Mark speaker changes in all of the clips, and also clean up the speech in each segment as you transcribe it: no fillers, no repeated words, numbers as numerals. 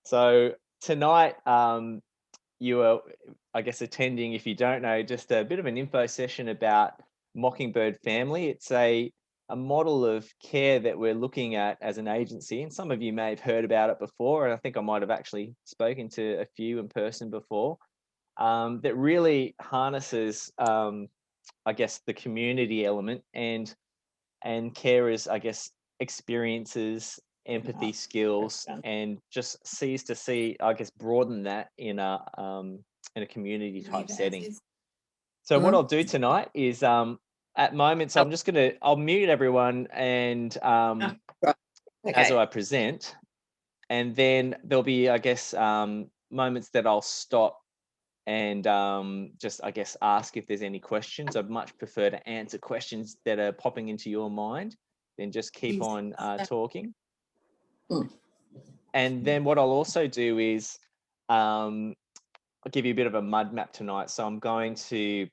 Speaker 1: So tonight, you are, I guess, attending, if you don't know, just a bit of an info session about Mockingbird Family. It's a model of care that we're looking at as an agency, and some of you may have heard about it before, and I think I might have actually spoken to a few in person before. That really harnesses, I guess, the community element and carers, I guess, experiences, empathy skills, and just sees to see, I guess, broaden that in a community type setting. So what I'll do tonight is at moments
Speaker 2: Oh,
Speaker 1: I'll mute everyone and
Speaker 2: right.
Speaker 1: as
Speaker 2: Okay.
Speaker 1: I present, and then there'll be, I guess, moments that I'll stop and just, I guess, ask if there's any questions. I'd much prefer to answer questions that are popping into your mind than just keep on talking.
Speaker 2: Mm.
Speaker 1: And then what I'll also do is I'll give you a bit of a mud map tonight. So I'm going to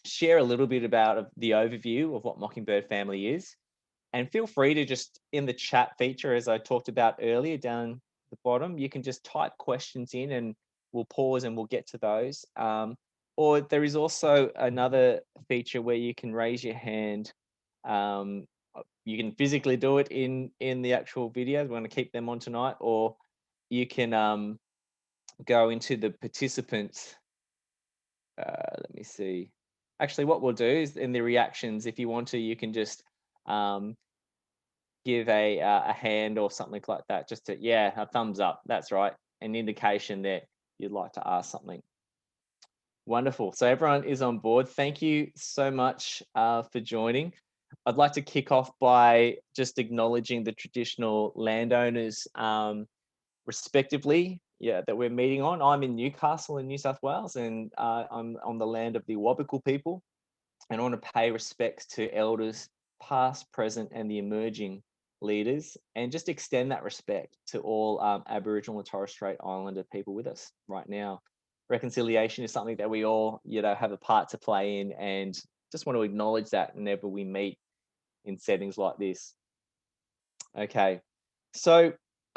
Speaker 1: share a little bit about the overview of what Mockingbird Family is. And feel free to just, in the chat feature, as I talked about earlier, down the bottom, you can just type questions in and we'll pause and we'll get to those. Or there is also another feature where you can raise your hand. You can physically do it in the actual videos. We're going to keep them on tonight, or you can go into the participants. Let me see. Actually, what we'll do is in the reactions, if you want to, you can just um, give a hand or something like that, just to, yeah, a thumbs up. That's right, an indication that you'd like to ask something. Wonderful. So everyone is on board. Thank you so much for joining. I'd like to kick off by just acknowledging the traditional landowners, respectively, yeah, that we're meeting on. I'm in Newcastle in New South Wales, and I'm on the land of the Awabakal people, and I want to pay respects to elders past, present, and the emerging leaders, and just extend that respect to all Aboriginal and Torres Strait Islander people with us right now. Reconciliation is something that we all, have a part to play in, and just want to acknowledge that whenever we meet in settings like this. Okay, so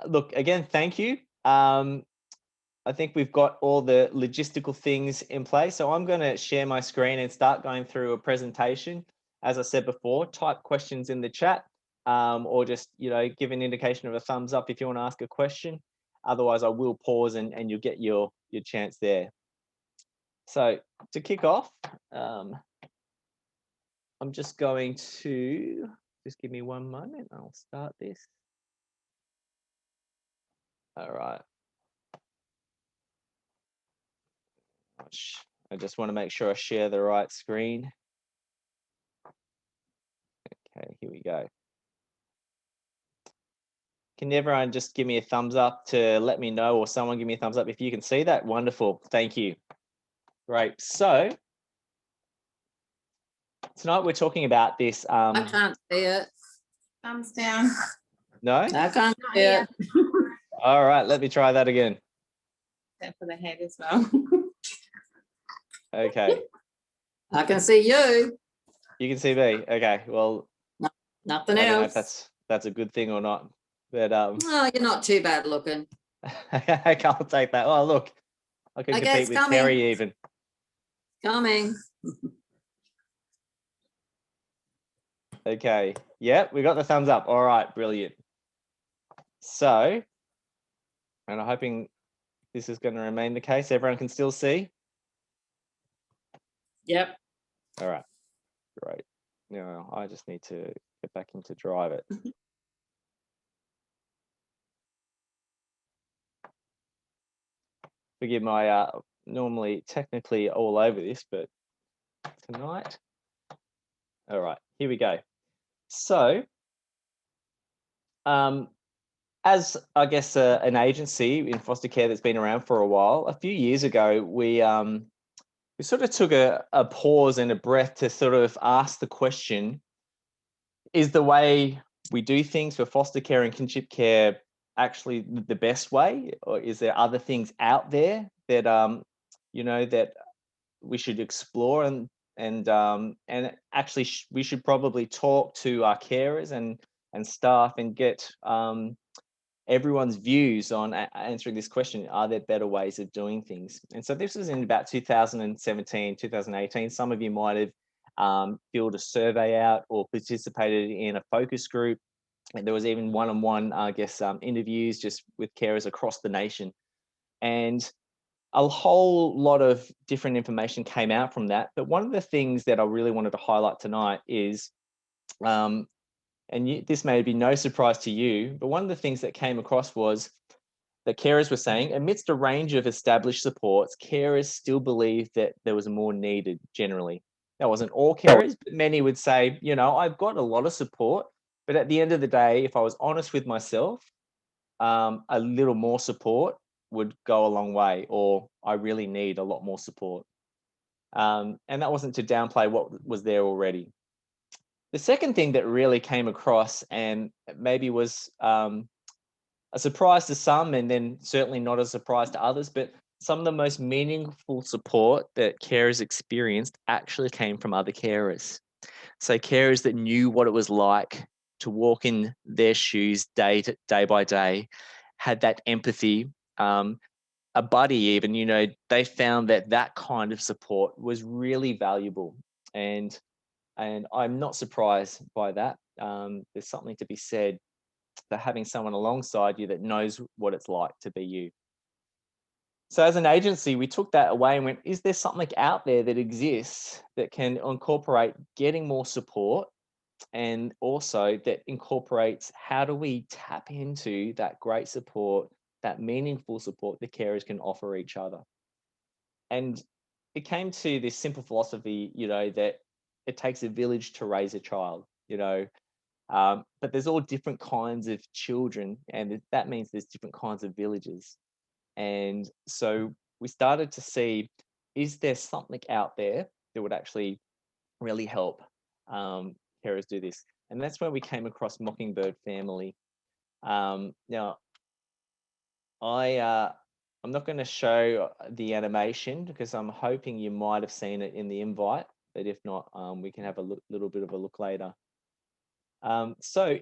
Speaker 1: look, again, thank you. I think we've got all the logistical things in place. So I'm going to share my screen and start going through a presentation. As I said before, type questions in the chat, or just, give an indication of a thumbs up if you want to ask a question. Otherwise, I will pause and you'll get your chance there. So to kick off, I'm just going to, just give me one moment. I'll start this. All right. I just want to make sure I share the right screen. Okay, here we go. Can everyone just give me a thumbs up to let me know, or someone give me a thumbs up if you can see that? Wonderful. Thank you. Great. So tonight we're talking about this.
Speaker 2: I can't see it.
Speaker 3: Thumbs down.
Speaker 1: No?
Speaker 2: I can't
Speaker 3: Not
Speaker 2: see
Speaker 3: here.
Speaker 2: it.
Speaker 1: All right, let me try that again.
Speaker 3: Except for the head as well.
Speaker 1: Okay.
Speaker 2: I can see you.
Speaker 1: You can see me. Okay. Well,
Speaker 2: Nothing
Speaker 1: I don't know
Speaker 2: else.
Speaker 1: if that's a good thing or not. But
Speaker 2: Oh, you're not too bad looking.
Speaker 1: I can't take that. Oh, look. I can
Speaker 2: Okay,
Speaker 1: compete
Speaker 2: it's
Speaker 1: with
Speaker 2: coming.
Speaker 1: Terry even.
Speaker 2: Coming.
Speaker 1: Okay. Yeah, we got the thumbs up. All right, brilliant. So, and I'm hoping this is going to remain the case. Everyone can still see?
Speaker 2: Yep.
Speaker 1: All right, great. Now I just need to get back into Drive It. Forgive my normally technically all over this, but tonight. All right, here we go. So, as I guess an agency in foster care that's been around for a while, a few years ago, we sort of took a pause and a breath to sort of ask the question, is the way we do things for foster care and kinship care actually the best way, or is there other things out there that that we should explore, and actually we should probably talk to our carers and staff and get everyone's views on answering this question: are there better ways of doing things? And so this was in about 2017, 2018. Some of you might have filled a survey out or participated in a focus group. And there was even one-on-one, I guess, interviews just with carers across the nation. And a whole lot of different information came out from that. But one of the things that I really wanted to highlight tonight is, this may be no surprise to you, but one of the things that came across was that carers were saying, amidst a range of established supports, carers still believe that there was more needed generally. That wasn't all carers, but many would say, I've got a lot of support, but at the end of the day, if I was honest with myself, a little more support would go a long way, or I really need a lot more support. And that wasn't to downplay what was there already. The second thing that really came across and maybe was a surprise to some, and then certainly not a surprise to others, but some of the most meaningful support that carers experienced actually came from other carers. So carers that knew what it was like to walk in their shoes day by day, had that empathy, a buddy even, they found that kind of support was really valuable. And I'm not surprised by that. There's something to be said for having someone alongside you that knows what it's like to be you. So as an agency, we took that away and went, is there something out there that exists that can incorporate getting more support, and also that incorporates how do we tap into that great support, that meaningful support the carers can offer each other? And it came to this simple philosophy, that it takes a village to raise a child, but there's all different kinds of children, and that means there's different kinds of villages. And so we started to see, is there something out there that would actually really help carers do this? And that's where we came across Mockingbird Family. Now, I'm not going to show the animation because I'm hoping you might have seen it in the invite, but if not, we can have a little bit of a look later. So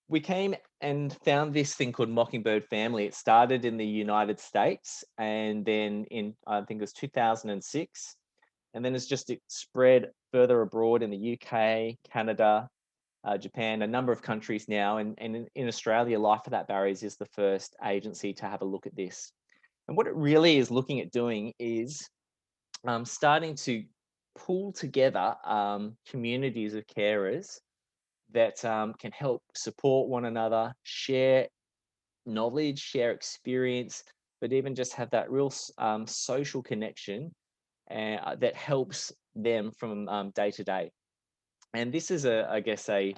Speaker 1: we came and found this thing called Mockingbird Family. It started in the United States, and then in, I think it was 2006, and then it's just spread further abroad in the UK, Canada, Japan, a number of countries now. And in Australia, Life Without Barriers is the first agency to have a look at this. And what it really is looking at doing is starting to pull together communities of carers that can help support one another, share knowledge, share experience, but even just have that real social connection that helps them from day to day. And this is, I guess, a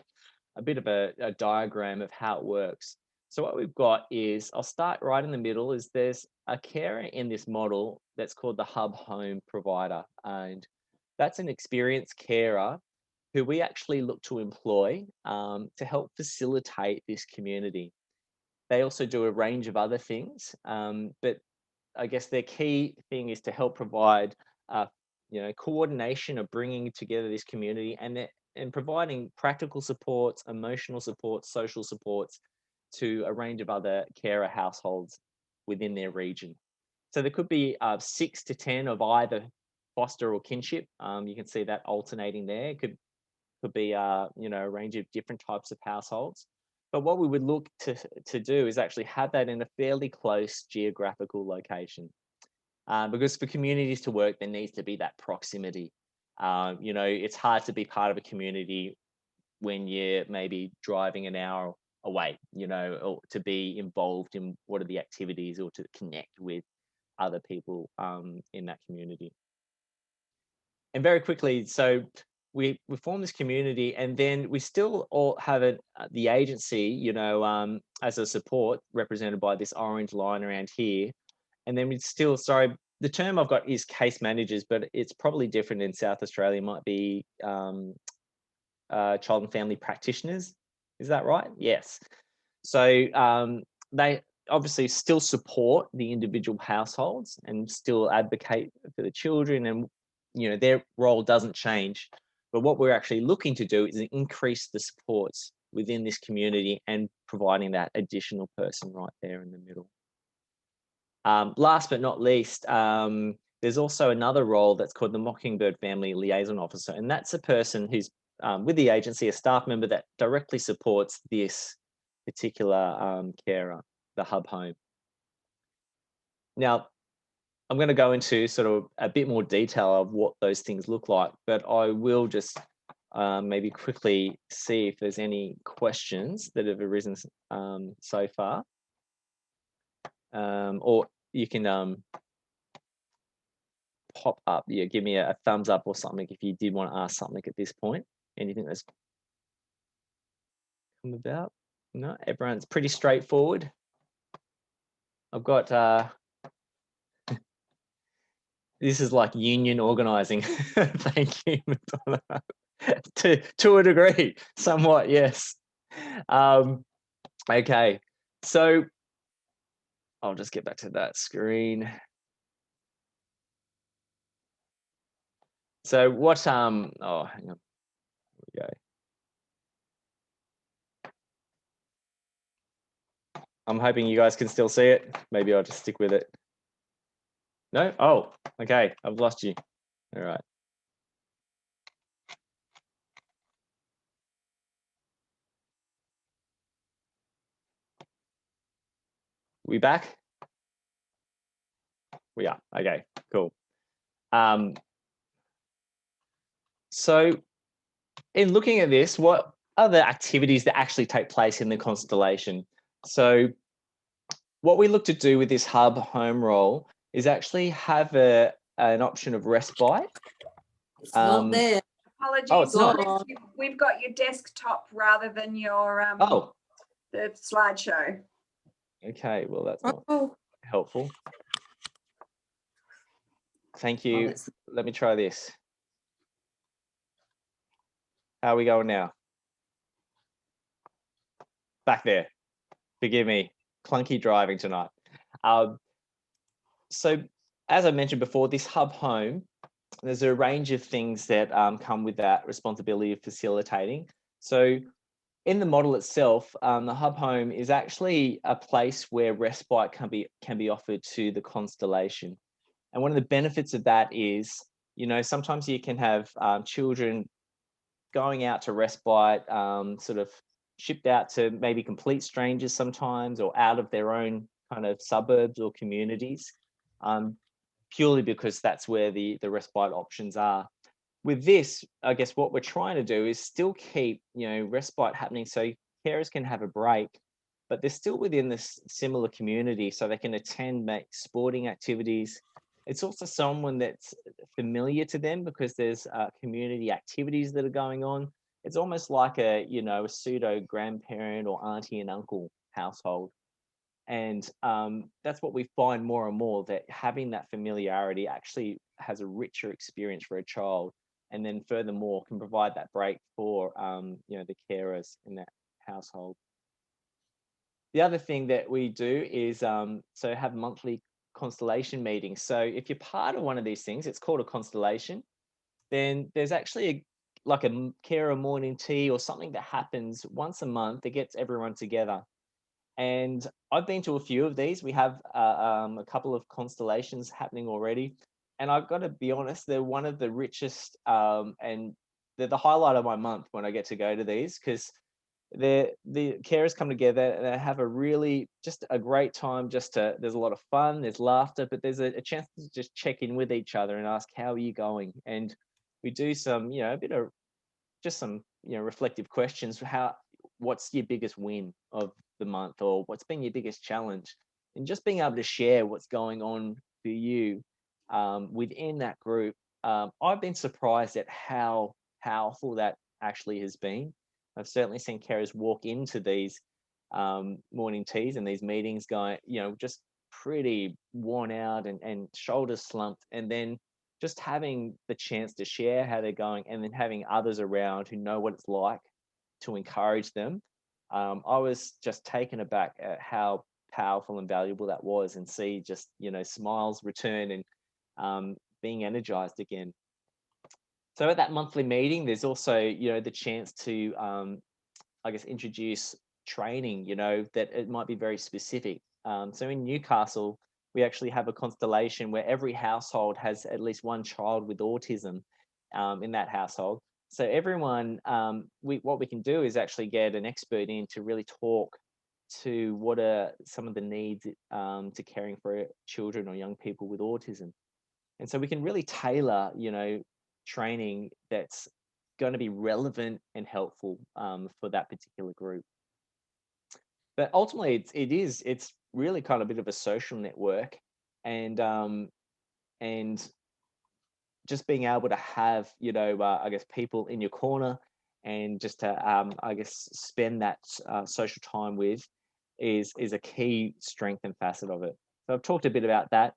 Speaker 1: bit of a diagram of how it works. So what we've got is, I'll start right in the middle, is there's a carer in this model that's called the hub home provider. And that's an experienced carer who we actually look to employ to help facilitate this community. They also do a range of other things, but I guess their key thing is to help provide, coordination of bringing together this community and providing practical supports, emotional supports, social supports to a range of other carer households within their region. So there could be 6 to 10 of either foster or kinship. You can see that alternating there. It could be a range of different types of households. But what we would look to do is actually have that in a fairly close geographical location. Because for communities to work, there needs to be that proximity. It's hard to be part of a community when you're maybe driving an hour away, or to be involved in what are the activities or to connect with other people in that community. And very quickly, so we form this community, and then we still all have the agency, as a support represented by this orange line around here. And then we still, sorry, the term I've got is case managers, but it's probably different in South Australia. It might be child and family practitioners. Is that right? Yes. So they obviously still support the individual households and still advocate for the children, and their role doesn't change. But what we're actually looking to do is increase the supports within this community and providing that additional person right there in the middle. Last but not least, there's also another role that's called the Mockingbird Family Liaison Officer, and that's a person who's with the agency, a staff member that directly supports this particular carer, the hub home. Now, I'm going to go into sort of a bit more detail of what those things look like, but I will just maybe quickly see if there's any questions that have arisen so far. Or you can pop up, give me a thumbs up or something if you did want to ask something at this point. Anything that's come about? No, everyone's pretty straightforward. I've got this is like union organizing. Thank you, Madonna. to a degree, somewhat, yes. Okay, so I'll just get back to that screen. So what oh, hang on. Here we go. I'm hoping you guys can still see it. Maybe I'll just stick with it. No? Oh, okay. I've lost you. All right. We back? We are. Okay, cool. So in looking at this, what are the activities that actually take place in the constellation? So what we look to do with this hub home role is actually have an option of respite.
Speaker 2: It's not there.
Speaker 4: Apologies.
Speaker 1: Oh, it's not.
Speaker 2: not.
Speaker 4: We've got your desktop rather than your
Speaker 1: Oh,
Speaker 4: the slideshow.
Speaker 1: okay. Well, that's not
Speaker 2: Oh,
Speaker 1: helpful. Thank you.
Speaker 2: that's-
Speaker 1: Let me try this. How are we going now? Back there. Forgive me. Clunky driving tonight. So as I mentioned before, this hub home, there's a range of things that come with that responsibility of facilitating. So in the model itself, the hub home is actually a place where respite can be offered to the constellation. And one of the benefits of that is, sometimes you can have children going out to respite, sort of shipped out to maybe complete strangers sometimes, or out of their own kind of suburbs or communities, purely because that's where the respite options are. With this, I guess what we're trying to do is still keep, respite happening so carers can have a break, but they're still within this similar community so they can attend, make sporting activities. It's also someone that's familiar to them because there's community activities that are going on. It's almost like a pseudo grandparent or auntie and uncle household. And that's what we find more and more, that having that familiarity actually has a richer experience for a child. And then furthermore, can provide that break for, the carers in that household. The other thing that we do is so have monthly constellation meetings. So if you're part of one of these things, it's called a constellation, then there's actually like a carer morning tea or something that happens once a month that gets everyone together. And I've been to a few of these. We have a couple of constellations happening already. And I've got to be honest, they're one of the richest and they're the highlight of my month when I get to go to these, because the carers come together and they have a really just a great time. There's a lot of fun, there's laughter, but there's a chance to just check in with each other and ask, how are you going? And we do some, a bit of just some, reflective questions. What's your biggest win of the month, or what's been your biggest challenge? And just being able to share what's going on for you within that group. I've been surprised at how powerful that actually has been. I've certainly seen carers walk into these morning teas and these meetings going, just pretty worn out and shoulders slumped, and then just having the chance to share how they're going, and then having others around who know what it's like to encourage them. I was just taken aback at how powerful and valuable that was, and see just, smiles return and being energized again. So at that monthly meeting, there's also, the chance to I guess, introduce training, that it might be very specific. So in Newcastle, we actually have a constellation where every household has at least one child with autism in that household. So everyone, what we can do is actually get an expert in to really talk to what are some of the needs to caring for children or young people with autism. And so we can really tailor, training that's going to be relevant and helpful for that particular group. But ultimately, it's really kind of a bit of a social network, and just being able to have, I guess, people in your corner, and just to I guess spend that social time with is a key strength and facet of it. So I've talked a bit about that.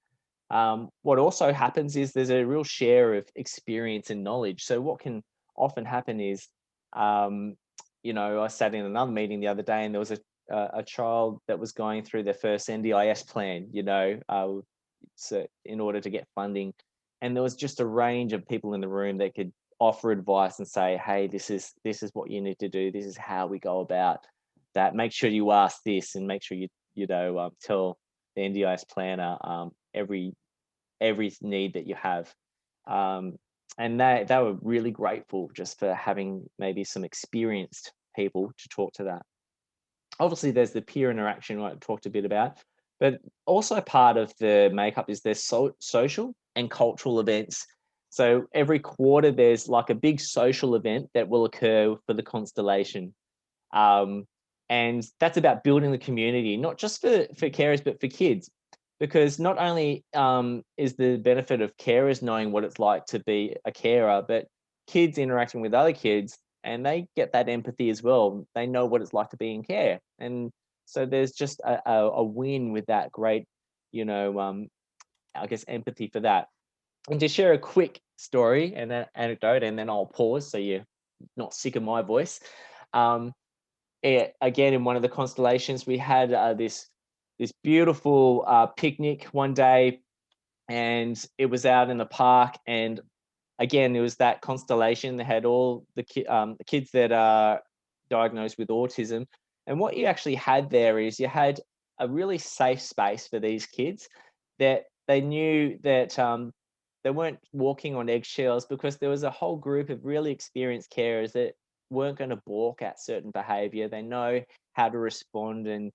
Speaker 1: What also happens is there's a real share of experience and knowledge. So what can often happen is, I sat in another meeting the other day, and there was a child that was going through their first NDIS plan, so in order to get funding, and there was just a range of people in the room that could offer advice and say, hey, this is what you need to do. This is how we go about that. Make sure you ask this, and make sure you tell the NDIS planner every need that you have. And they were really grateful just for having maybe some experienced people to talk to that. Obviously, there's the peer interaction I talked a bit about, but also part of the makeup is there's social and cultural events. So every quarter, there's like a big social event that will occur for the constellation. And that's about building the community, not just for carers, but for kids. Because not only is the benefit of carers knowing what it's like to be a carer, but kids interacting with other kids, and they get that empathy as well. They know what it's like to be in care. And so there's just a win with that great, I guess, empathy for that. And to share a quick story and an anecdote, and then I'll pause so you're not sick of my voice. Again, in one of the constellations, we had this beautiful picnic one day, and it was out in the park. And again, it was that constellation that had all the kids that are diagnosed with autism. And what you actually had there is you had a really safe space for these kids, that they knew that they weren't walking on eggshells, because there was a whole group of really experienced carers that weren't going to balk at certain behavior. They know how to respond and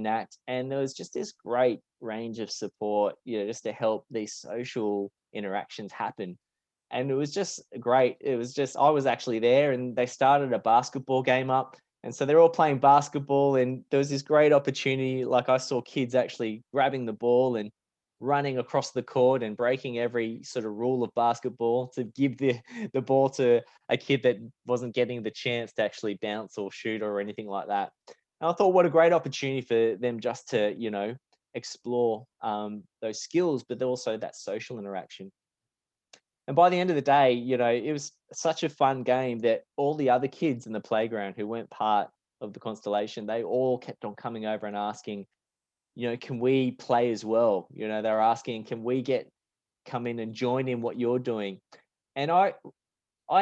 Speaker 1: act. And there was just this great range of support, just to help these social interactions happen. And it was just great. It was just, I was actually there, and they started a basketball game up. And so they're all playing basketball, and there was this great opportunity. Like, I saw kids actually grabbing the ball and running across the court and breaking every sort of rule of basketball to give the ball to a kid that wasn't getting the chance to actually bounce or shoot or anything like that. And I thought, what a great opportunity for them just to, explore those skills, but also that social interaction. And by the end of the day, it was such a fun game that all the other kids in the playground who weren't part of the constellation, they all kept on coming over and asking, can we play as well? They were asking, can we come in and join in what you're doing? And I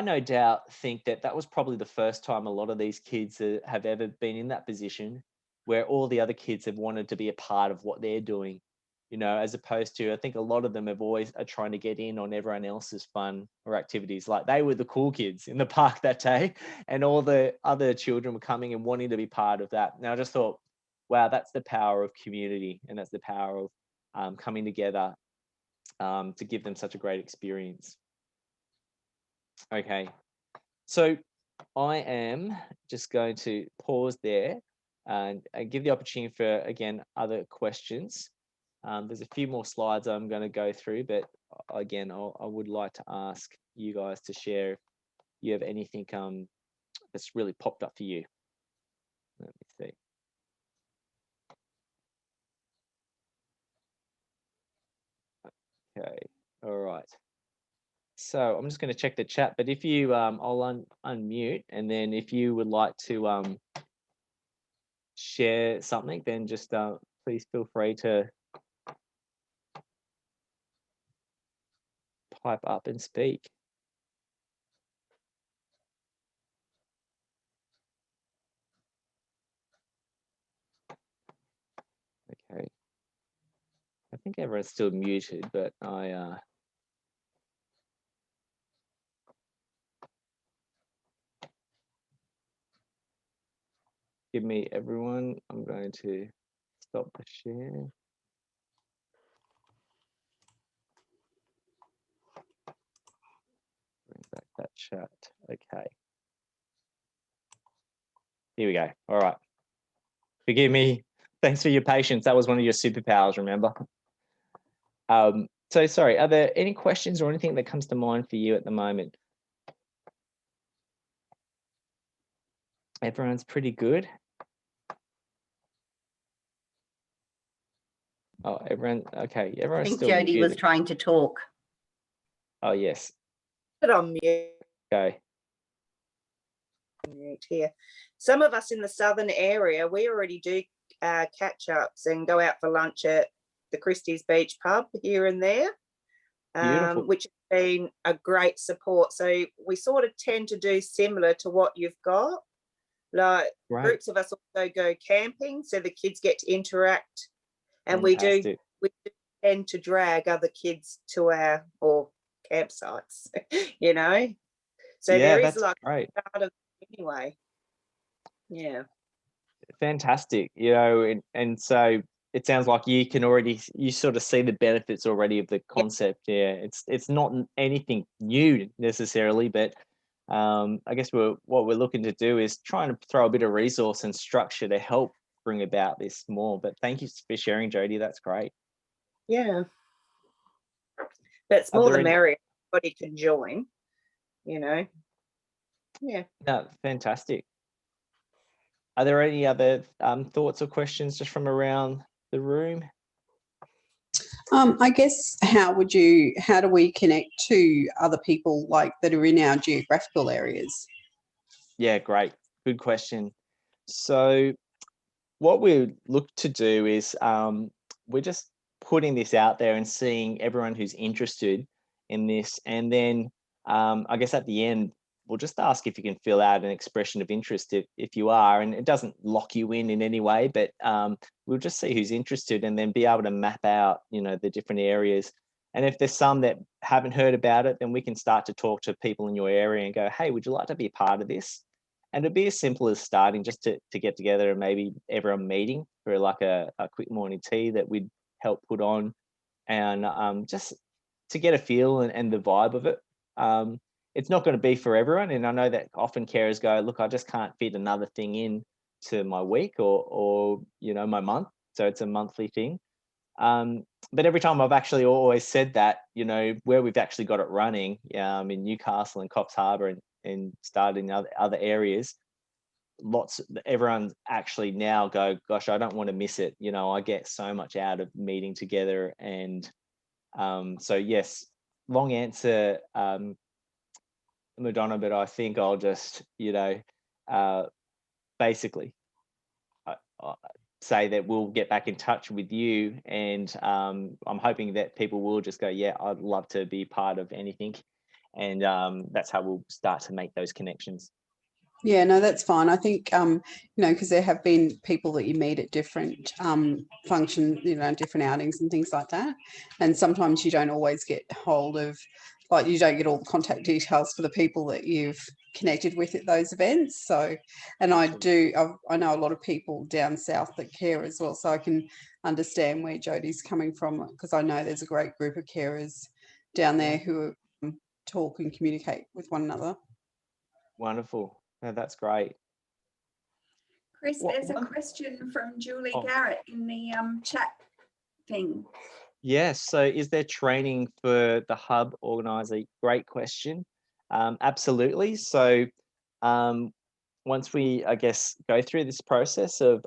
Speaker 1: no doubt think that was probably the first time a lot of these kids have ever been in that position, where all the other kids have wanted to be a part of what they're doing, as opposed to, I think a lot of them are trying to get in on everyone else's fun or activities. Like, they were the cool kids in the park that day, and all the other children were coming and wanting to be part of that. Now, I just thought, wow, that's the power of community, and that's the power of coming together to give them such a great experience. Okay, so I am just going to pause there and give the opportunity for, again, other questions. There's a few more slides I'm going to go through, but again, I would like to ask you guys to share if you have anything that's really popped up for you. Let me see. Okay, all right. So I'm just going to check the chat, but if you, I'll unmute, and then if you would like to share something, then just please feel free to pipe up and speak. think everyone's still muted, but give me everyone. I'm going to stop the share. Bring back that chat. Okay. Here we go. All right. Forgive me. Thanks for your patience. That was one of your superpowers, remember? So sorry, are there any questions or anything that comes to mind for you at the moment? Everyone's pretty good. Oh, everyone, okay.
Speaker 5: I
Speaker 1: Everyone's
Speaker 5: think
Speaker 1: still
Speaker 5: Jodie was
Speaker 1: muted.
Speaker 5: trying to talk.
Speaker 1: Oh, yes.
Speaker 6: Put on mute.
Speaker 1: Okay.
Speaker 6: Here. Some of us in the southern area, we already do catch-ups and go out for lunch at the Christie's Beach pub here and there, which has been a great support. So we sort of tend to do similar to what you've got. Like groups of us also go camping, so the kids get to interact, and we do tend to drag other kids to our campsites, you know. So
Speaker 1: yeah,
Speaker 6: there is
Speaker 1: that's
Speaker 6: like
Speaker 1: great.
Speaker 6: part of anyway. Yeah.
Speaker 1: Fantastic. You know, and so it sounds like you sort of see the benefits already of the concept. Yeah, it's not anything new necessarily, but I guess what we're looking to do is trying to throw a bit of resource and structure to help bring about this more. But thank you for sharing, Jodie. That's great.
Speaker 6: Yeah. That's more the merrier. Everybody can join, you know. Yeah.
Speaker 1: No, fantastic. Are there any other thoughts or questions just from around the room?
Speaker 2: I guess how do we connect to other people like that are in our geographical areas?
Speaker 1: Yeah, great. Good question. So what we look to do is we're just putting this out there and seeing everyone who's interested in this. And then I guess at the end, we'll just ask if you can fill out an expression of interest if you are, and it doesn't lock you in any way, but we'll just see who's interested and then be able to map out, you know, the different areas. And if there's some that haven't heard about it, then we can start to talk to people in your area and go, hey, would you like to be a part of this? And it'd be as simple as starting just to get together and maybe everyone meeting for like a quick morning tea that we'd help put on, and just to get a feel and the vibe of it. It's not going to be for everyone, and I know that often carers go, look, I just can't fit another thing in to my week or you know, my month, so it's a monthly thing. But every time I've actually always said that, you know, where we've actually got it running in Newcastle and Coffs Harbour and started in other areas, everyone actually now go, gosh, I don't want to miss it. You know, I get so much out of meeting together. And so yes, long answer, Madonna, but I think I'll just, you know, basically say that we'll get back in touch with you, and I'm hoping that people will just go, yeah, I'd love to be part of anything, and that's how we'll start to make those connections.
Speaker 2: Yeah, no, that's fine. I think, you know, because there have been people that you meet at different functions, you know, different outings and things like that. And sometimes you don't always get hold of, like, you don't get all the contact details for the people that you've connected with at those events. So, and I know a lot of people down south that care as well. So I can understand where Jodie's coming from, because I know there's a great group of carers down there who talk and communicate with one another.
Speaker 1: Wonderful. No, that's great.
Speaker 4: Chris, there's a question from Julie Garrett in the chat thing.
Speaker 1: Yes. So is there training for the hub organizer? Great question. Absolutely. So once we, I guess, go through this process of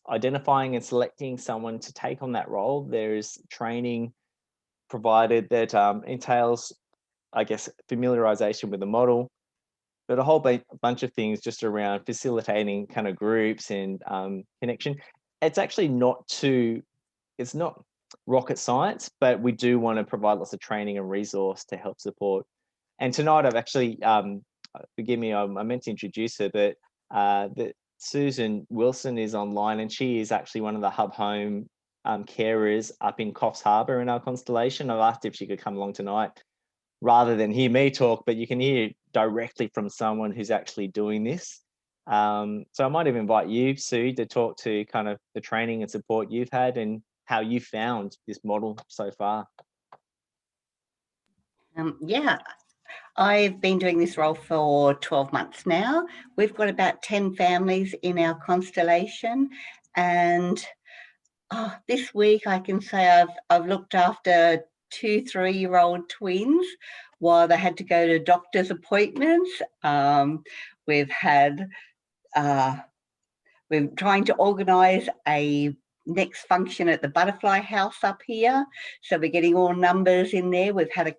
Speaker 1: identifying and selecting someone to take on that role, there is training provided that entails, I guess, familiarization with the model, but a whole bunch of things just around facilitating kind of groups and connection. It's actually it's not rocket science, but we do want to provide lots of training and resource to help support. And tonight I've actually, forgive me, I meant to introduce her, but that Susan Wilson is online, and she is actually one of the Hub Home carers up in Coffs Harbour in our constellation. I've asked if she could come along tonight rather than hear me talk, but you can hear directly from someone who's actually doing this. So I might even invite you, Sue, to talk to kind of the training and support you've had and how you found this model so far.
Speaker 5: Yeah, I've been doing this role for 12 months now. We've got about 10 families in our constellation, and this week I can say I've looked after 2 3-year-old twins while they had to go to doctor's appointments. We've had we're trying to organise a next function at the butterfly house up here, so we're getting all numbers in there. We've had a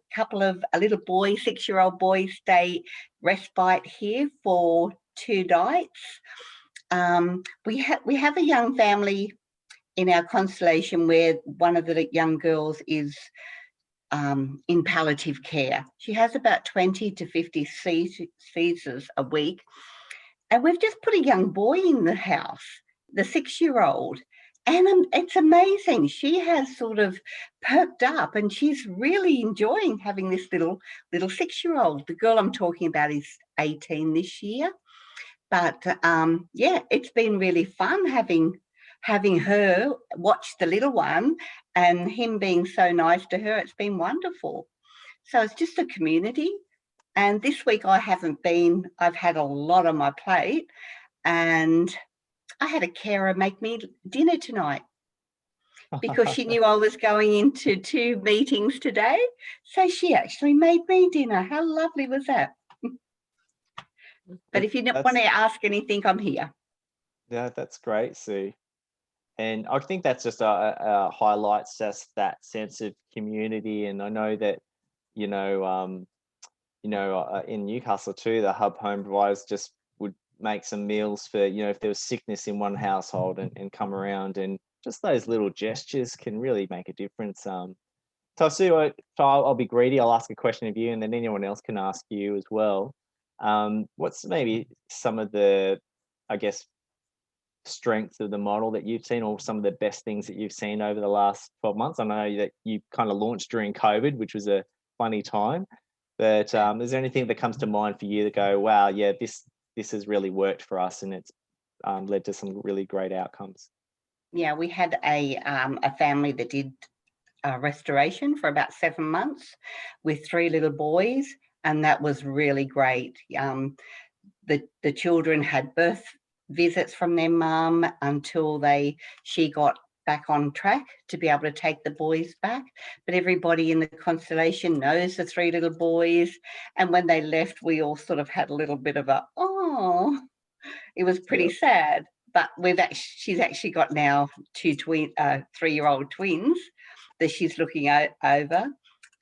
Speaker 5: little boy, 6-year-old boy, stay respite here for 2 nights. We have a young family in our constellation where one of the young girls is in palliative care. She has about 20 to 50 Caesars a week, and we've just put a young boy in the house, the 6-year-old. And it's amazing. She has sort of perked up and she's really enjoying having this little 6-year-old. The girl I'm talking about is 18 this year. But yeah, it's been really fun having her watch the little one and him being so nice to her. It's been wonderful. So it's just a community. And this week I've had a lot on my plate, and I had a carer make me dinner tonight because she knew I was going into 2 meetings today. So she actually made me dinner. How lovely was that? But if you want to ask anything, I'm here.
Speaker 1: Yeah, that's great, Sue. And I think that's just highlights just that sense of community. And I know that, in Newcastle too, the hub home providers just would make some meals for, if there was sickness in one household and come around, and just those little gestures can really make a difference. So Sue, I'll be greedy. I'll ask a question of you, and then anyone else can ask you as well. What's maybe some of the, I guess, strengths of the model that you've seen, or some of the best things that you've seen over the last 12 months? I know that you kind of launched during COVID, which was a funny time, but is there anything that comes to mind for you that go, wow, yeah, this has really worked for us and it's led to some really great outcomes?
Speaker 5: Yeah, we had a family that did restoration for about 7 months with 3 little boys, and that was really great. The children had birth visits from their mum until she got back on track to be able to take the boys back. But everybody in the constellation knows the 3 little boys, and when they left, we all sort of had a little bit of it was pretty sad. But she's actually got now 2 3-year-old twins that she's looking over,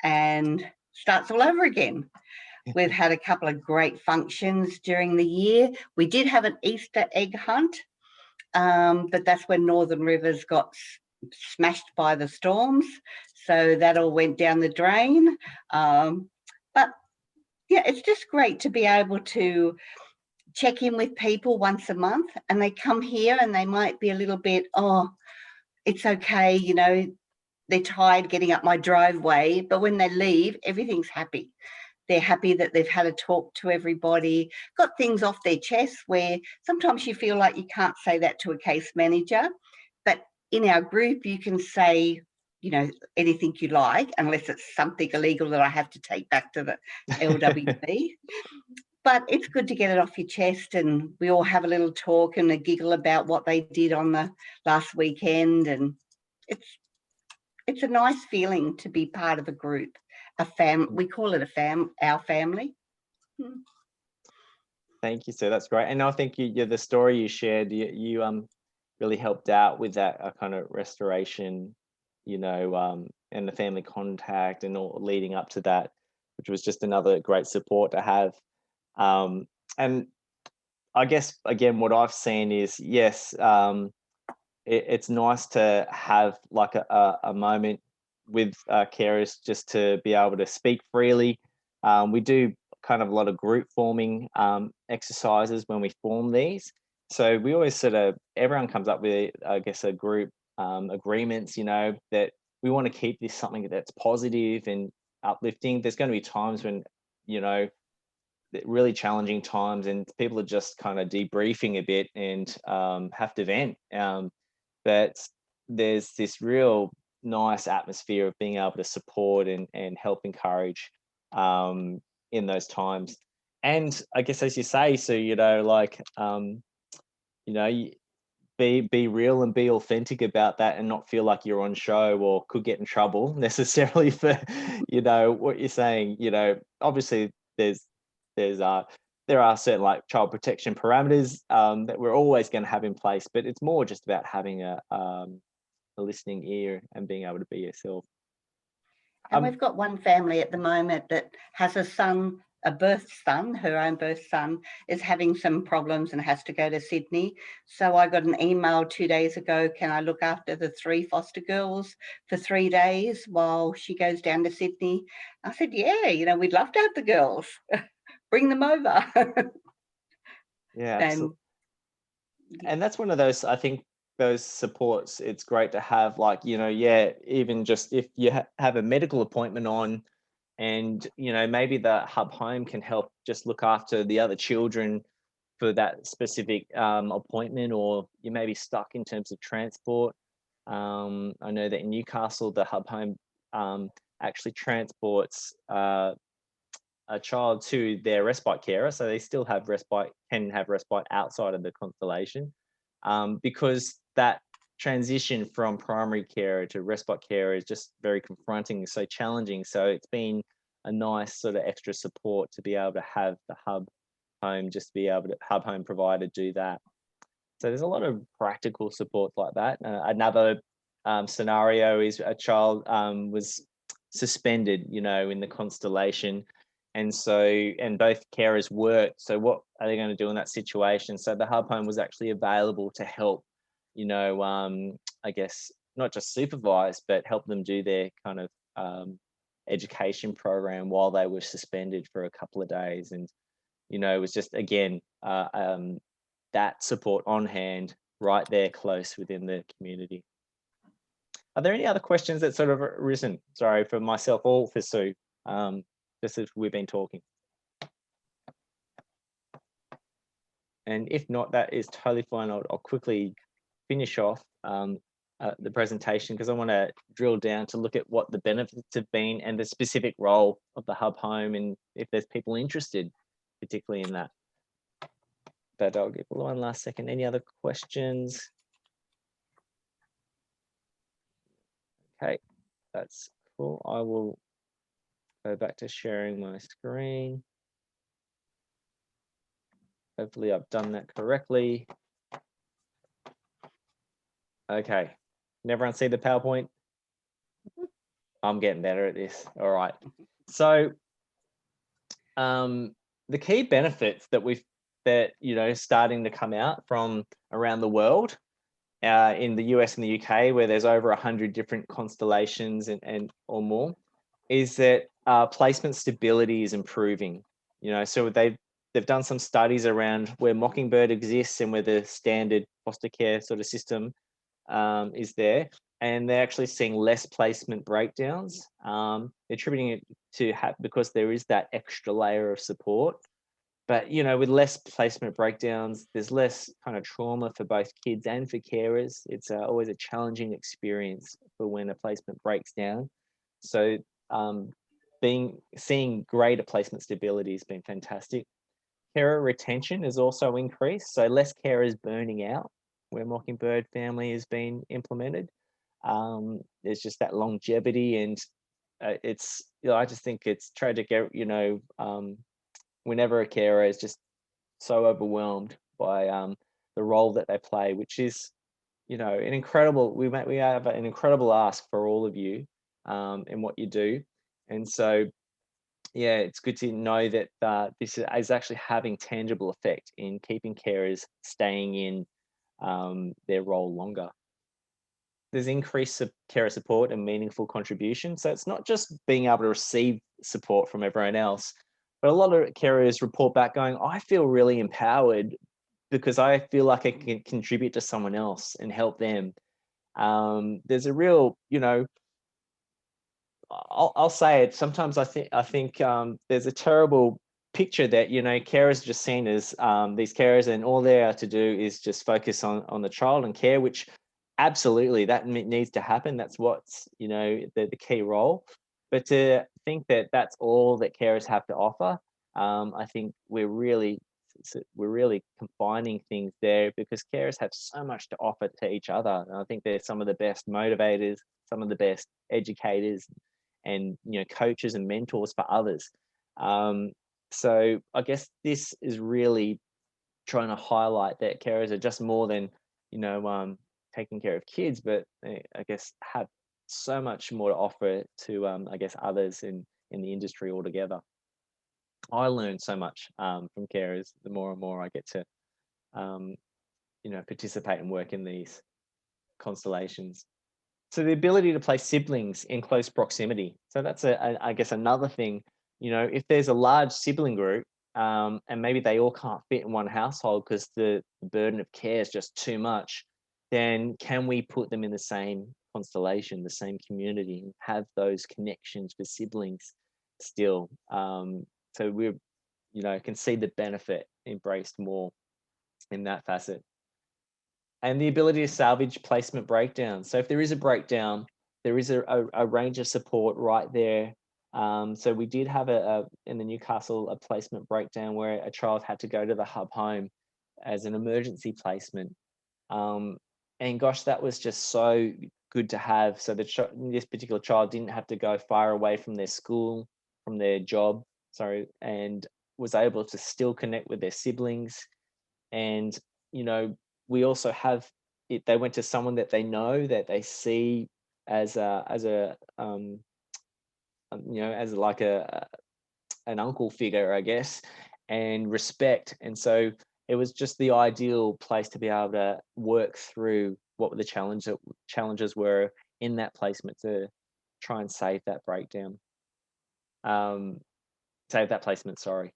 Speaker 5: and starts all over again. We've had a couple of great functions during the year. We did have an Easter egg hunt, but that's when Northern Rivers got smashed by the storms. So that all went down the drain. But yeah, it's just great to be able to check in with people once a month, and they come here and they might be a little bit, it's okay, they're tired getting up my driveway, but when they leave, everything's happy. They're happy that they've had a talk to everybody, got things off their chest, where sometimes you feel like you can't say that to a case manager. But in our group, you can say, anything you like, unless it's something illegal that I have to take back to the LWB. But it's good to get it off your chest, and we all have a little talk and a giggle about what they did on the last weekend. And it's a nice feeling to be part of a group. We call it our family.
Speaker 1: Thank you, Sue. That's great. And I think the story you shared, you really helped out with that kind of restoration, and the family contact and all leading up to that, which was just another great support to have. And I guess, again, what I've seen is, yes, it's nice to have like a moment with carers just to be able to speak freely. We do kind of a lot of group forming exercises when we form these. So we always everyone comes up with, I guess, a group agreements, you know, that we want to keep this something that's positive and uplifting. There's going to be times when, you know, really challenging times and people are just kind of debriefing a bit and have to vent. But there's this real nice atmosphere of being able to support and help encourage in those times. And I guess, as you say, so, you know, like, you know, be real and be authentic about that and not feel like you're on show or could get in trouble necessarily for, you know, what you're saying. You know, obviously there are certain like child protection parameters that we're always going to have in place, but it's more just about having a listening ear and being able to be yourself.
Speaker 5: And we've got one family at the moment that has a son, a birth son, her own birth son, is having some problems and has to go to Sydney. So I got an email 2 days ago, can I look after the 3 foster girls for 3 days while she goes down to Sydney? I said, yeah, you know, we'd love to have the girls. Bring them over.
Speaker 1: Yeah, and that's one of those, I think, those supports, it's great to have, like, you know, yeah, even just if you have a medical appointment on and, you know, maybe the hub home can help just look after the other children for that specific appointment, or you may be stuck in terms of transport. I know that in Newcastle, the hub home actually transports a child to their respite carer, so they still have respite, can have respite outside of the constellation, because that transition from primary care to respite care is just very confronting, so challenging. So it's been a nice sort of extra support to be able to have the hub home, just be able to hub home provider do that. So there's a lot of practical support like that. Another scenario is a child was suspended, you know, in the constellation. And so, and both carers worked. So what are they going to do in that situation? So the hub home was actually available to help, you know, I guess, not just supervise, but help them do their kind of education program while they were suspended for a couple of days. And, you know, it was just, again, that support on hand right there close within the community. Are there any other questions that sort of arisen? Sorry, for myself or for Sue, just as we've been talking. And if not, that is totally fine. I'll quickly finish off the presentation because I want to drill down to look at what the benefits have been and the specific role of the hub home, and if there's people interested particularly in that. But I'll give one last second. Any other questions? Okay, that's cool. I will go back to sharing my screen. Hopefully I've done that correctly. Okay, can everyone see the PowerPoint? I'm getting better at this. All right. So the key benefits that you know, starting to come out from around the world, in the US and the UK, where there's over 100 different constellations and or more, is that placement stability is improving. You know, so they've done some studies around where Mockingbird exists and where the standard foster care sort of system is there, and they're actually seeing less placement breakdowns. They're attributing it to because there is that extra layer of support. But, you know, with less placement breakdowns, there's less kind of trauma for both kids and for carers. It's always a challenging experience for when a placement breaks down. So seeing greater placement stability has been fantastic. Carer retention has also increased, so less carers burning out where Mockingbird Family has been implemented. There's just that longevity, and it's, you know, I just think it's tragic, you know, whenever a carer is just so overwhelmed by the role that they play, which is, you know, an incredible, we have an incredible ask for all of you in what you do. And so, yeah, it's good to know that this is actually having tangible effect in keeping carers staying in their role longer. There's increased carer support and meaningful contribution. So it's not just being able to receive support from everyone else, but a lot of carers report back going, I feel really empowered because I feel like I can contribute to someone else and help them. There's a real, you know, I'll say it. Sometimes I think there's a terrible picture that, you know, carers are just seen as these carers, and all they are to do is just focus on the child and care, which absolutely that needs to happen. That's what's, you know, the key role. But to think that that's all that carers have to offer, I think we're really confining things there, because carers have so much to offer to each other. And I think they're some of the best motivators, some of the best educators, and, you know, coaches and mentors for others. So I guess this is really trying to highlight that carers are just more than, you know, taking care of kids, but they, I guess, have so much more to offer to, I guess, others in the industry altogether. I learned so much from carers. The more and more I get to, you know, participate and work in these constellations. So the ability to place siblings in close proximity. So that's I guess another thing. You know, if there's a large sibling group, and maybe they all can't fit in one household because the burden of care is just too much, then can we put them in the same constellation, the same community, and have those connections with siblings still? So we're, you know, can see the benefit embraced more in that facet. And the ability to salvage placement breakdowns. So if there is a breakdown, there is a range of support right there. So we did have in the Newcastle a placement breakdown where a child had to go to the hub home as an emergency placement. And gosh, that was just so good to have. So this particular child didn't have to go far away from their school, from their job, sorry, and was able to still connect with their siblings. And, you know, we also have it, they went to someone that they know, that they see as a you know, as like an uncle figure, I guess, and respect. And so it was just the ideal place to be able to work through what the challenges were in that placement to try and save that breakdown. Save that placement, sorry.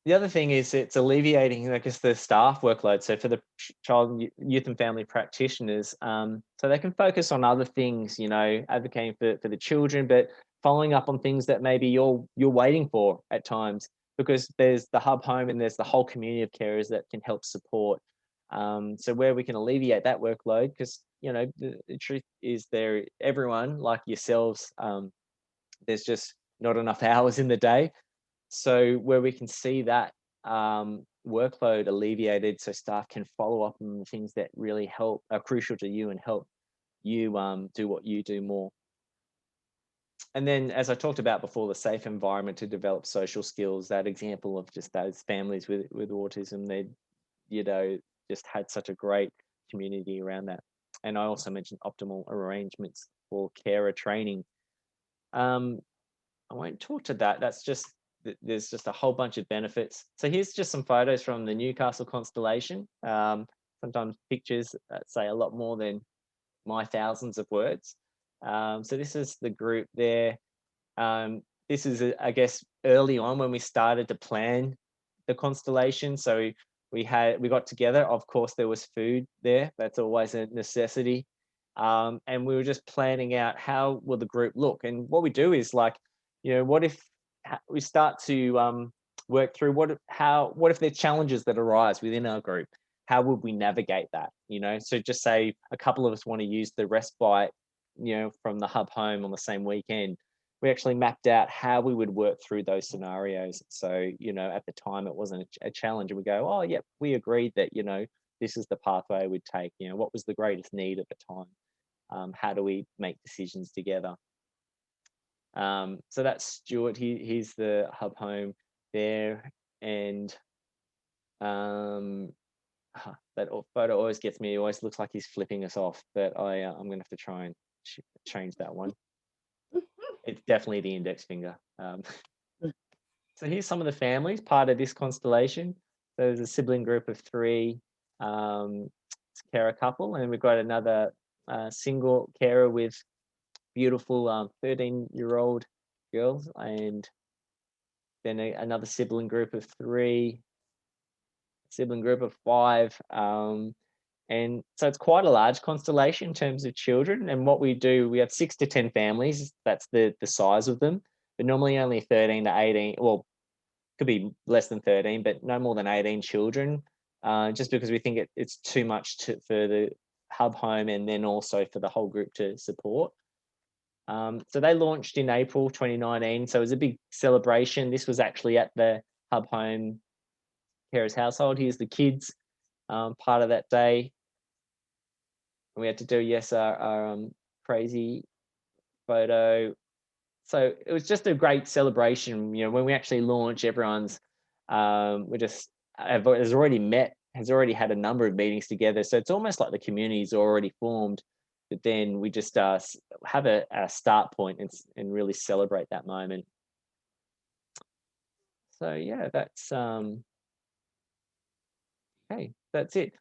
Speaker 1: The other thing is it's alleviating, I guess, the staff workload. So for the child, youth and family practitioners, so they can focus on other things, you know, advocating for the children, but following up on things that maybe you're waiting for at times, because there's the hub home and there's the whole community of carers that can help support. So where we can alleviate that workload, because, you know, the truth is everyone like yourselves, there's just not enough hours in the day. So where we can see that workload alleviated, so staff can follow up on the things that really are crucial to you and help you do what you do more. And then, as I talked about before, the safe environment to develop social skills. That example of just those families with autism, they, you know, just had such a great community around that. And I also mentioned optimal arrangements for carer training. I won't talk to that. That's just, there's just a whole bunch of benefits. So here's just some photos from the Newcastle constellation. Sometimes pictures that say a lot more than my thousands of words. So this is the group there. This is, I guess, early on when we started to plan the constellation. So we got together. Of course, there was food there. That's always a necessity. And we were just planning out how will the group look. And what we do is, like, you know, what if we start to work through what if there are challenges that arise within our group? How would we navigate that? You know, so just say a couple of us want to use the respite, you know, from the hub home on the same weekend. We actually mapped out how we would work through those scenarios. So, you know, at the time it wasn't a challenge, and we go, oh, yep, we agreed that, you know, this is the pathway we'd take. You know, what was the greatest need at the time? How do we make decisions together? So that's Stuart. He's the hub home there, and that photo always gets me. It always looks like he's flipping us off, but I'm gonna have to try and change that one. It's definitely the index finger. So here's some of the families part of this constellation. So there's a sibling group of 3, carer couple, and we've got another single carer with beautiful 13-year-old girls, and then another sibling group of 3, sibling group of 5, And so it's quite a large constellation in terms of children. And what we do, we have 6 to 10 families. That's the size of them, but normally only 13 to 18. Well, could be less than 13, but no more than 18 children. Just because we think it's too much for the hub home and then also for the whole group to support. So they launched in April 2019. So it was a big celebration. This was actually at the hub home carers household. Here's the kids part of that day. And we had to do, yes, our crazy photo. So it was just a great celebration. You know, when we actually launch, everyone's has already had a number of meetings together. So it's almost like the community's already formed, but then we just have a start point and really celebrate that moment. So yeah, that's okay, that's it.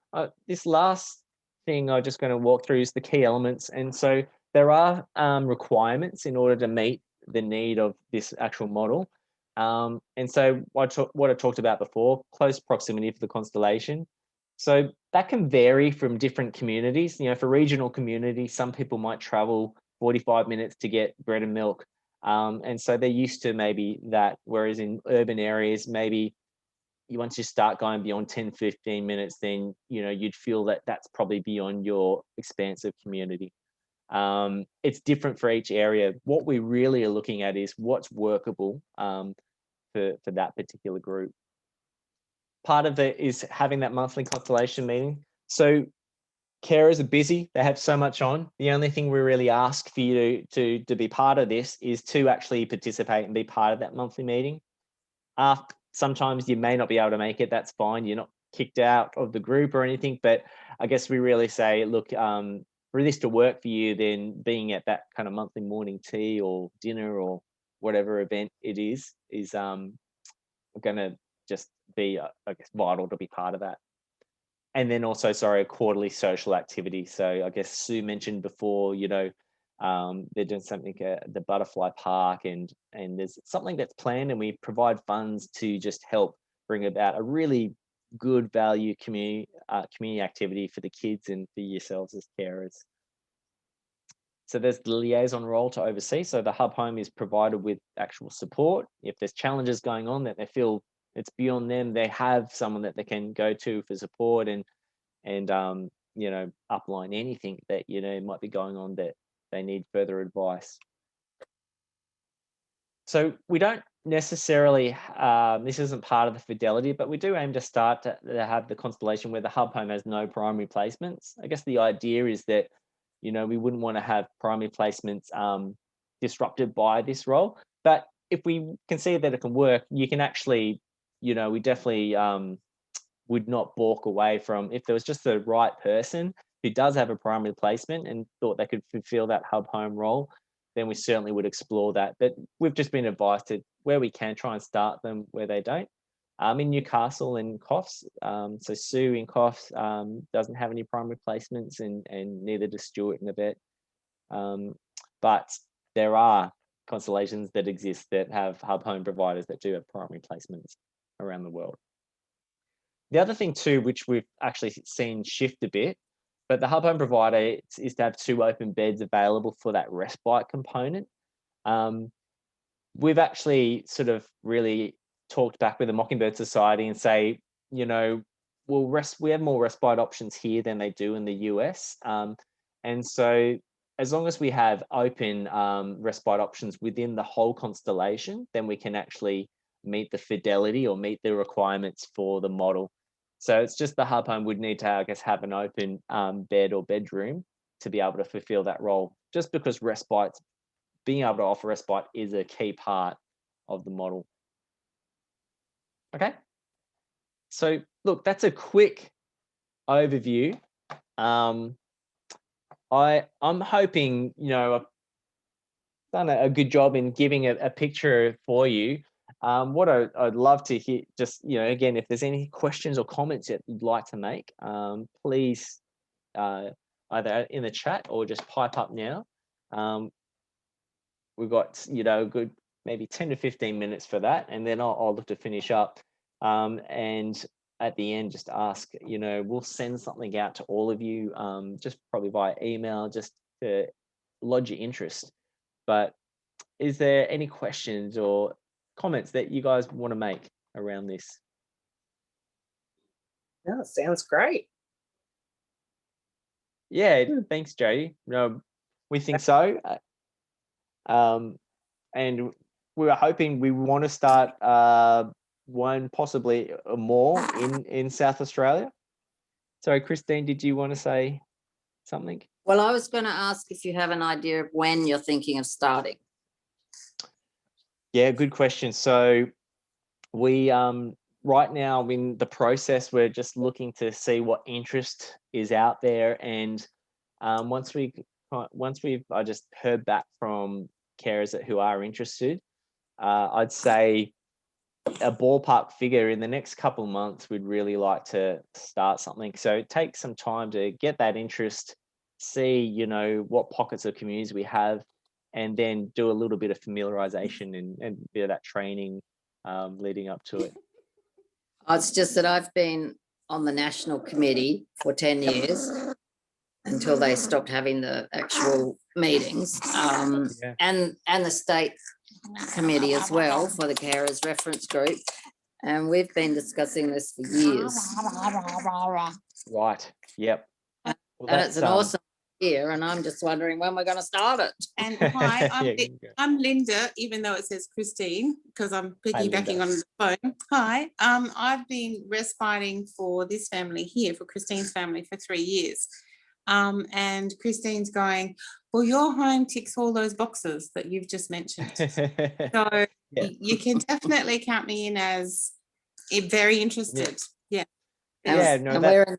Speaker 1: This last thing I'm just going to walk through is the key elements. And so there are requirements in order to meet the need of this actual model. And so what I talked about before, close proximity for the constellation. So that can vary from different communities. You know, for regional communities, some people might travel 45 minutes to get bread and milk. And so they're used to maybe that, whereas in urban areas, maybe once you start going beyond 10, 15 minutes, then, you know, you'd feel that that's probably beyond your expansive community. It's different for each area. What we really are looking at is what's workable for that particular group. Part of it is having that monthly constellation meeting. So carers are busy, they have so much on. The only thing we really ask for you to be part of this is to actually participate and be part of that monthly meeting. Sometimes you may not be able to make it, that's fine. You're not kicked out of the group or anything, but I guess we really say, look, for this to work for you, then being at that kind of monthly morning tea or dinner or whatever event it is going to just be, I guess, vital to be part of that. And then also, sorry, a quarterly social activity. So I guess Sue mentioned before, you know, they're doing something at the Butterfly Park, and there's something that's planned, and we provide funds to just help bring about a really good value community activity for the kids and for yourselves as carers. So there's the liaison role to oversee. So the hub home is provided with actual support. If there's challenges going on that they feel it's beyond them, they have someone that they can go to for support and you know, upline anything that, you know, might be going on that they need further advice. So we don't necessarily, this isn't part of the fidelity, but we do aim to start to have the constellation where the hub home has no primary placements. I guess the idea is that, you know, we wouldn't want to have primary placements disrupted by this role. But if we can see that it can work, you can actually, you know, we definitely would not balk away from, if there was just the right person who does have a primary placement and thought they could fulfill that hub home role, then we certainly would explore that. But we've just been advised to, where we can, try and start them where they don't. In Newcastle and Coffs, so Sue in Coffs doesn't have any primary placements, and neither does Stuart in the vet. But there are constellations that exist that have hub home providers that do have primary placements around the world. The other thing too, which we've actually seen shift a bit, but the hub home provider is to have 2 open beds available for that respite component. We've actually sort of really talked back with the Mockingbird Society and say, you know, we have more respite options here than they do in the US. And so as long as we have open respite options within the whole constellation, then we can actually meet the fidelity or meet the requirements for the model. So it's just the hub home would need to, I guess, have an open bed or bedroom to be able to fulfill that role, just because being able to offer respite is a key part of the model. Okay. So look, that's a quick overview. I'm hoping, you know, I've done a good job in giving a picture for you. What I'd love to hear, just, you know, again, if there's any questions or comments that you'd like to make, please either in the chat or just pipe up now. We've got, you know, good maybe 10 to 15 minutes for that, and then I'll look to finish up. And at the end, just ask, we'll send something out to all of you, just probably via email, just to lodge your interest. But is there any questions or comments that you guys want to make around this?
Speaker 6: No, it sounds great.
Speaker 1: Yeah, thanks, Jody. No, we think so. And we were hoping, we want to start one, possibly more in South Australia. Sorry, Christine, did you want to say something?
Speaker 7: Well, I was going to ask if you have an idea of when you're thinking of starting.
Speaker 1: Yeah, good question. So we right now in the process, we're just looking to see what interest is out there, and once we've I just heard back from carers who are interested, I'd say a ballpark figure in the next couple of months, we'd really like to start something. So take some time to get that interest, see, what pockets of communities we have, and then do a little bit of familiarization and a bit of that training leading up to it.
Speaker 7: It's just that I've been on the national committee for 10 years until they stopped having the actual meetings, and the state committee as well for the carers reference group, and we've been discussing this for years.
Speaker 1: Right. Yep. Well,
Speaker 7: and it's an awesome idea, and I'm just wondering when we're going to start it.
Speaker 3: And hi, I'm Linda, even though it says Christine, because I'm piggybacking on the phone. Hi, I've been respiting for this family here, for Christine's family, for 3 years. And Christine's going, well, your home ticks all those boxes that you've just mentioned. So you can definitely count me in as very interested. Yeah.
Speaker 7: Yeah. No, and we're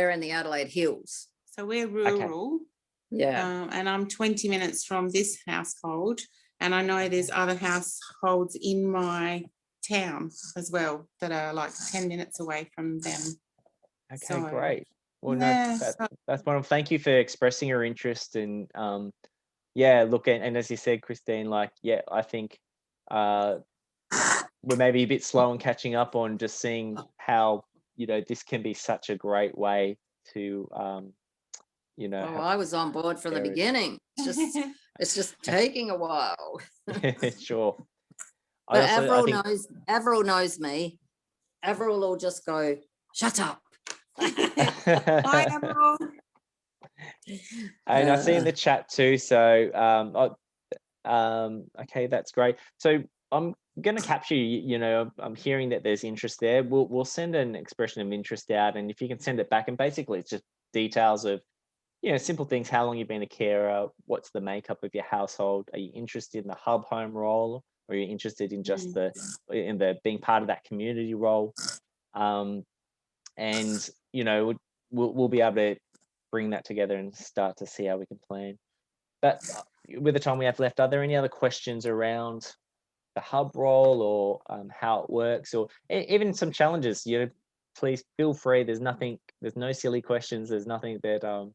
Speaker 7: in the Adelaide Hills.
Speaker 3: So we're rural.
Speaker 7: Okay. Yeah.
Speaker 3: And I'm 20 minutes from this household. And I know there's other households in my town as well that are like 10 minutes away from them.
Speaker 1: Okay, so, great. Well, no, that's one. Thank you for expressing your interest, and look, and as you said, Christine, I think we're maybe a bit slow in catching up on just seeing how this can be such a great way to
Speaker 7: well, I was on board from the beginning. It's just taking a while.
Speaker 1: Sure.
Speaker 7: But Avril knows me. Avril will just go, shut up.
Speaker 3: Hi, Avril.
Speaker 1: And I see in the chat too. So, okay, that's great. So I'm going to capture you. I'm hearing that there's interest there. We'll send an expression of interest out, and if you can send it back, and basically it's just details of simple things: how long you've been a carer, what's the makeup of your household, are you interested in the hub home role, or are you interested in just the being part of that community role? And we'll be able to bring that together and start to see how we can plan. But with the time we have left, are there any other questions around the hub role, or how it works, or even some challenges? Please feel free. There's no silly questions. There's nothing that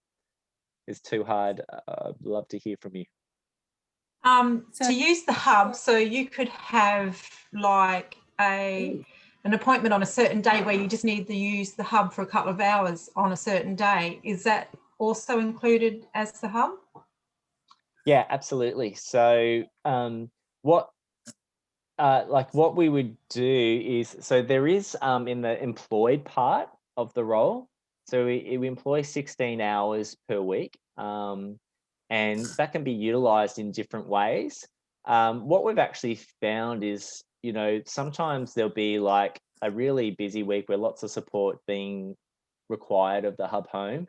Speaker 1: is too hard. I'd love to hear from you.
Speaker 8: To use the hub, so you could have like an appointment on a certain day where you just need to use the hub for a couple of hours on a certain day. Is that also included as the hub?
Speaker 1: Yeah, absolutely. So what we would do is, so there is in the employed part of the role, so we employ 16 hours per week, and that can be utilized in different ways. What we've actually found is, sometimes there'll be like a really busy week where lots of support being required of the hub home.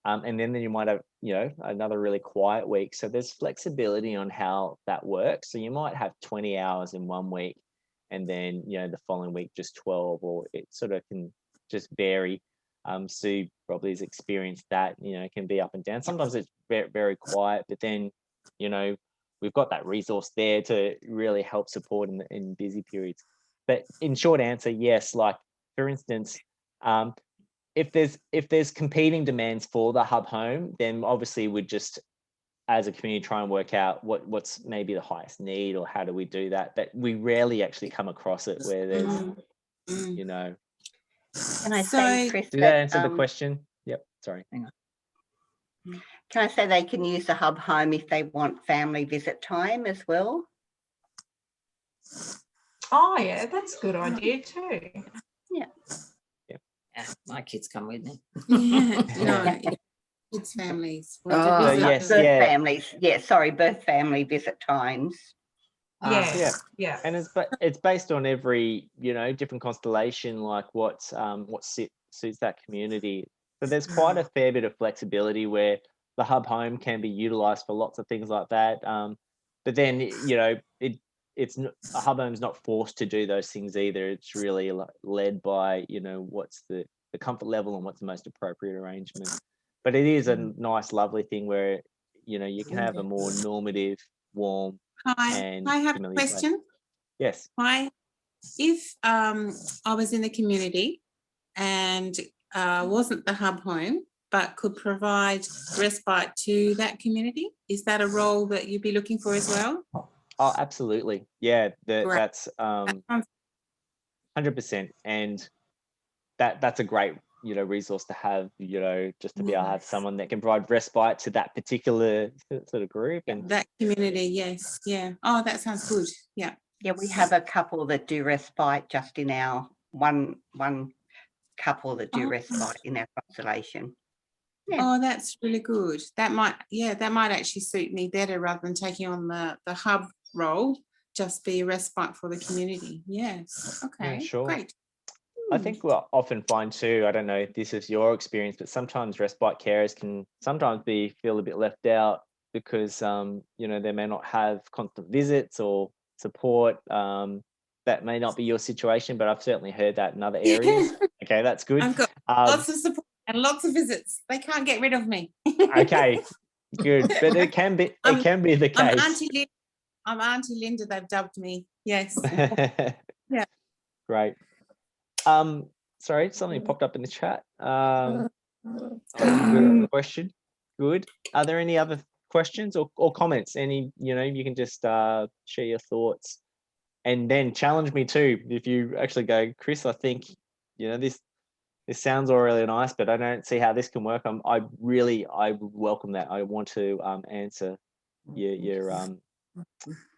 Speaker 1: And then you might have, another really quiet week. So there's flexibility on how that works. So you might have 20 hours in one week, and then, the following week just 12, or it sort of can just vary. Sue probably has experienced that, it can be up and down. Sometimes it's very, very quiet, but then, we've got that resource there to really help support in busy periods. But in short answer, yes, like for instance, if there's competing demands for the hub home, then obviously we'd just, as a community, try and work out what's maybe the highest need, or how do we do that. But we rarely actually come across it where there's
Speaker 5: Can I say, Chris,
Speaker 1: did that answer the question? Yep, sorry.
Speaker 7: Hang on.
Speaker 5: Can I say they can use the hub home if they want family visit time as well?
Speaker 8: Oh yeah, that's a good idea too.
Speaker 5: Yeah.
Speaker 7: Yeah, my kids come with me.
Speaker 3: No, it's families.
Speaker 7: Oh,
Speaker 1: So yes,
Speaker 5: birth
Speaker 1: yeah.
Speaker 5: families. Yeah, sorry, birth family visit times.
Speaker 8: Yeah.
Speaker 1: And it's based on every, you know, different constellation, like what suits that community. So there's quite a fair bit of flexibility where the hub home can be utilized for lots of things like that. But then, you know, it's not, a hub home's not forced to do those things either. It's really like led by, you know, what's the comfort level and what's the most appropriate arrangement. But it is a nice, lovely thing where, you know, you can have a more normative, warm, and
Speaker 3: I have a
Speaker 1: familiar place.
Speaker 3: question.
Speaker 1: Yes.
Speaker 3: If I was in the community and wasn't the hub home, but could provide respite to that community, is that a role that you'd be looking for as well?
Speaker 1: Oh, absolutely. Yeah, that's
Speaker 3: That sounds
Speaker 1: 100%. And that's a great, you know, resource to have, you know, just to be able to have someone that can provide respite to that particular sort of group. And
Speaker 3: that community, yes. Yeah. Oh, that sounds good. Yeah.
Speaker 5: Yeah, we have a couple that do respite just in our one couple that do respite in our constellation. Yeah.
Speaker 3: Oh, that's really good. That might actually suit me better rather than taking on the hub role, just be a respite for the community. Yes. Okay.
Speaker 1: yeah, sure.
Speaker 3: Great.
Speaker 1: I think we'll often find too, I don't know if this is your experience, but sometimes respite carers can sometimes feel a bit left out because, you know, they may not have constant visits or support. That may not be your situation, but I've certainly heard that in other areas. Okay, that's good.
Speaker 3: I've got lots of support and lots of visits. They can't get rid of me.
Speaker 1: Okay, good. But it can be the case.
Speaker 3: I'm Auntie Linda, they've dubbed me. Yes. Yeah.
Speaker 1: Great. Sorry, something popped up in the chat. Question. Good. Are there any other questions or comments? Any, you know, you can just share your thoughts and then challenge me too. If you actually go, Chris, I think, you know, this sounds all really nice, but I don't see how this can work. I welcome that. I want to answer your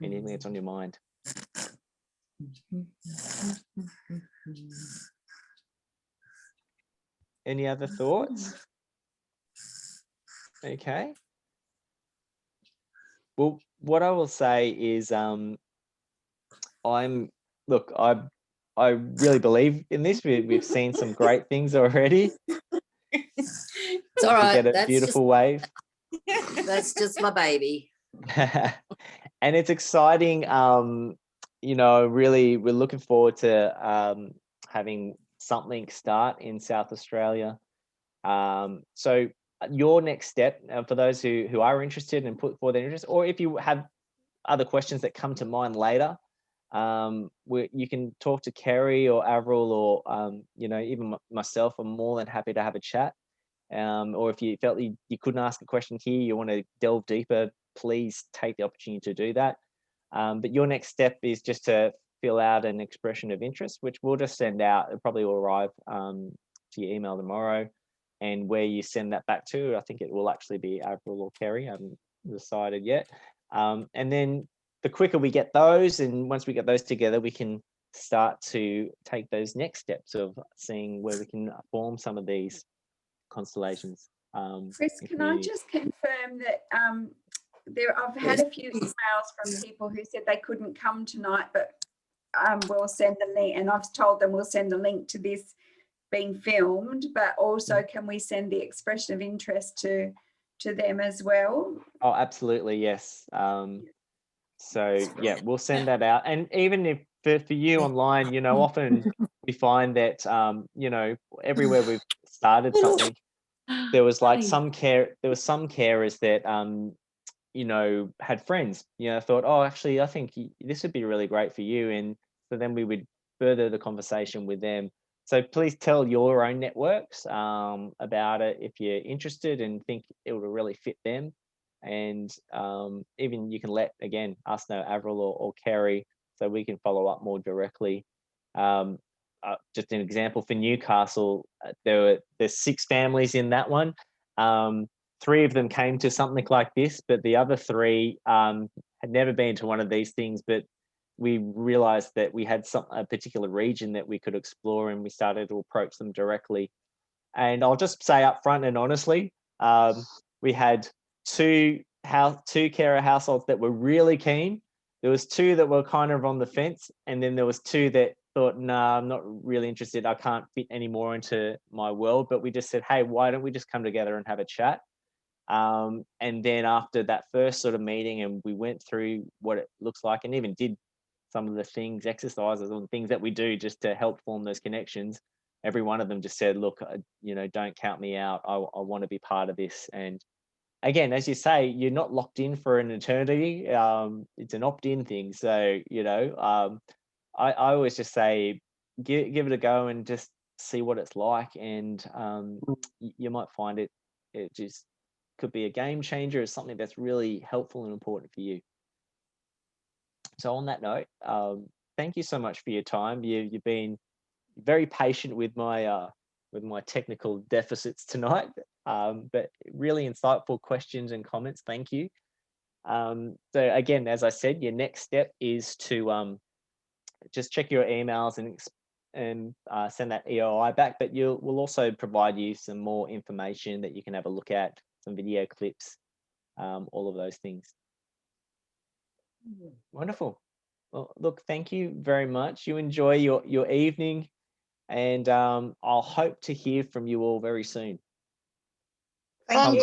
Speaker 1: anything that's on your mind. Any other thoughts? Okay. Well, what I will say is, I really believe in this. We've seen some great things already.
Speaker 7: It's all right.
Speaker 1: Get a beautiful wave.
Speaker 7: That's just my baby.
Speaker 1: And it's exciting. You know, really, we're looking forward to having something start in South Australia. So your next step for those who are interested and put forward their interest, or if you have other questions that come to mind later, you can talk to Kerry or Avril or you know, even myself. I'm more than happy to have a chat. Or if you felt you couldn't ask a question here, you want to delve deeper, please take the opportunity to do that. But your next step is just to fill out an expression of interest, which we'll just send out. It probably will arrive to your email tomorrow. And where you send that back to, I think it will actually be Avril or Kerry. I haven't decided yet. And then the quicker we get those, and once we get those together, we can start to take those next steps of seeing where we can form some of these constellations.
Speaker 4: Chris, can I just confirm that I've had a few emails from people who said they couldn't come tonight, but we'll send the link, and I've told them we'll send the link to this being filmed, but also can we send the expression of interest to them as well?
Speaker 1: Oh, absolutely, yes. So yeah, we'll send that out. And even if for you online, you know, often we find that you know, everywhere we've started something, there was like some carers that you know, had friends, you know, thought, oh, actually, I think this would be really great for you. And so then we would further the conversation with them. So please tell your own networks about it if you're interested and think it will really fit them. And even you can let, again, us know, Avril or Kerry, so we can follow up more directly. just an example for Newcastle, there's 6 families in that one. 3 of them came to something like this, but the other 3 had never been to one of these things. But we realized that we had a particular region that we could explore, and we started to approach them directly. And I'll just say up front and honestly, we had 2 carer households that were really keen. There was 2 that were kind of on the fence, and then there was 2 that thought, nah, I'm not really interested. I can't fit any more into my world. But we just said, hey, why don't we just come together and have a chat? And then after that first sort of meeting, and we went through what it looks like, and even did some of the exercises and things that we do just to help form those connections. Every one of them just said, look, don't count me out. I want to be part of this. And again, as you say, you're not locked in for an eternity. It's an opt-in thing. So, I always just say, give it a go and just see what it's like. And you might find it just could be a game changer, or something that's really helpful and important for you. So on that note, thank you so much for your time. You've been very patient with my technical deficits tonight, but really insightful questions and comments. Thank you. So again, as I said, your next step is to just check your emails and send that EOI back, but we'll also provide you some more information that you can have a look at, some video clips, all of those things. Wonderful. Well, look, thank you very much. You enjoy your evening, and I'll hope to hear from you all very soon.
Speaker 6: Thank you.